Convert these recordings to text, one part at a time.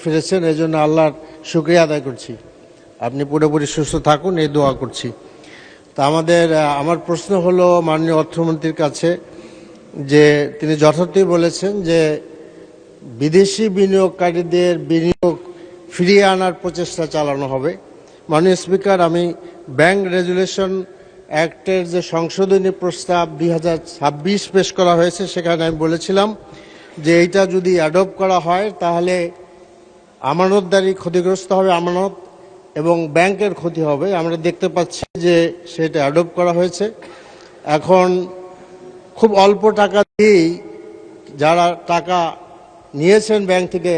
ফিরেছেন, এই জন্য আল্লাহর শুকরিয়া আদায় করছি। আপনি পুরোপুরি সুস্থ থাকুন, এই দোয়া করছি। তা আমার প্রশ্ন হলো মাননীয় অর্থমন্ত্রীর কাছে, যে তিনি যথার্থই বলেছেন যে বিদেশি বিনিয়োগকারীদের বিনিয়োগ ফিরিয়ে আনার প্রচেষ্টা চালানো হবে। মাননীয় স্পিকার, আমি ব্যাংক রেগুলেশন অ্যাক্টের যে সংশোধনী প্রস্তাব 2026 পেশ করা হয়েছে, সেখানে আমি বলেছিলাম যে এইটা যদি অ্যাডপ্ট করা হয় তাহলে আমানতদারি ক্ষতিগ্রস্ত হবে, আমানত এবং ব্যাংকের ক্ষতি হবে। আমরা দেখতে পাচ্ছি যে সেটা অ্যাডপ্ট করা হয়েছে। এখন খুব অল্প টাকা দিয়েই যারা টাকা নিয়েছেন ব্যাংক থেকে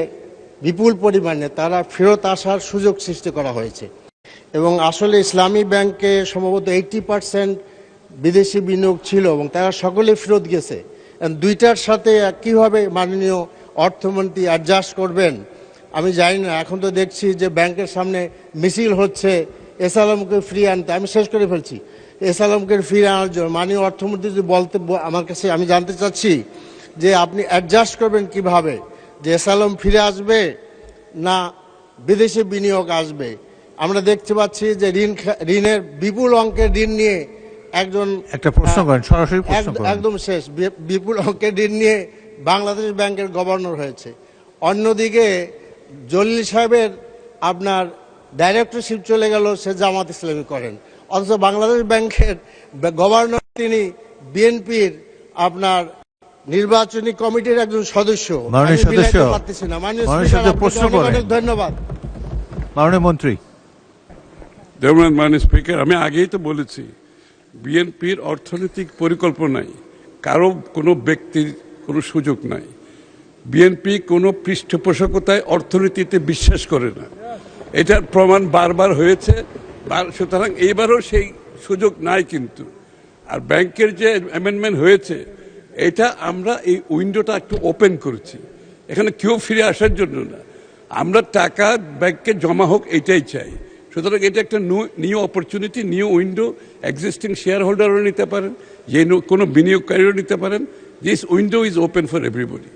বিপুল পরিমাণে, তারা ফেরত আসার সুযোগ সৃষ্টি করা হয়েছে। এবং আসলে ইসলামী ব্যাংকে সম্ভবত 80% বিদেশি বিনিয়োগ ছিল এবং তারা সকলে ফেরত গেছে। দুইটার সাথে কীভাবে মাননীয় অর্থমন্ত্রী অ্যাডজাস্ট করবেন আমি জানি না। এখন তো দেখছি যে ব্যাংকের সামনে মিছিল হচ্ছে এস আলমকে ফিরিয়ে আনতে। আমি শেষ করে ফেলছি। এস আলমকে ফিরিয়ে আনার জন্য মাননীয় অর্থমন্ত্রী যদি বলতে, আমার কাছে, আমি জানতে চাচ্ছি যে আপনি অ্যাডজাস্ট করবেন কিভাবে, যে এস আলম ফিরে আসবে না বিদেশি বিনিয়োগ আসবে। আমরা দেখতে পাচ্ছি যে ঋণের বিপুল অঙ্কের ঋণ নিয়ে একটা প্রশ্ন করেন, সরাসরি প্রশ্ন করেন। একদম শেষ, বিপুল অঙ্কের ঋণ নিয়ে বাংলাদেশ ব্যাংকের গভর্নর হয়েছে। অন্যদিকে জলিল সাহেবের আপনার ডাইরেক্টরশিপ চলে গেল, সে জামাত ইসলামী করেন, অথচ বাংলাদেশ ব্যাংকের গভর্নর তিনি বিএনপির আপনার নির্বাচনী কমিটির একজন সদস্য। পারতেছি না। ধন্যবাদ মাননীয় মন্ত্রী। মাননীয় স্পিকার, আমি আগেই তো বলেছি বিএনপির অর্থনৈতিক পরিকল্পনায় কারো কোনো ব্যক্তির কোনো সুযোগ নাই। বিএনপি কোনো পৃষ্ঠপোষকতায় অর্থনীতিতে বিশ্বাস করে না, এটার প্রমাণ বারবার হয়েছে। সুতরাং এইবারও সেই সুযোগ নাই। কিন্তু আর ব্যাংকের যে অ্যামেন্ডমেন্ট হয়েছে, এটা আমরা এই উইন্ডোটা একটু ওপেন করেছি। এখানে কেউ ফিরে আসার জন্য না, আমরা টাকা ব্যাংকে জমা হোক এটাই চাই। সুতরাং এটা একটা new opportunity, new window. Existing share হোল্ডারও নিতে পারেন, যে কোনো বিনিয়োগকারীও নিতে পারেন। This window is open for everybody.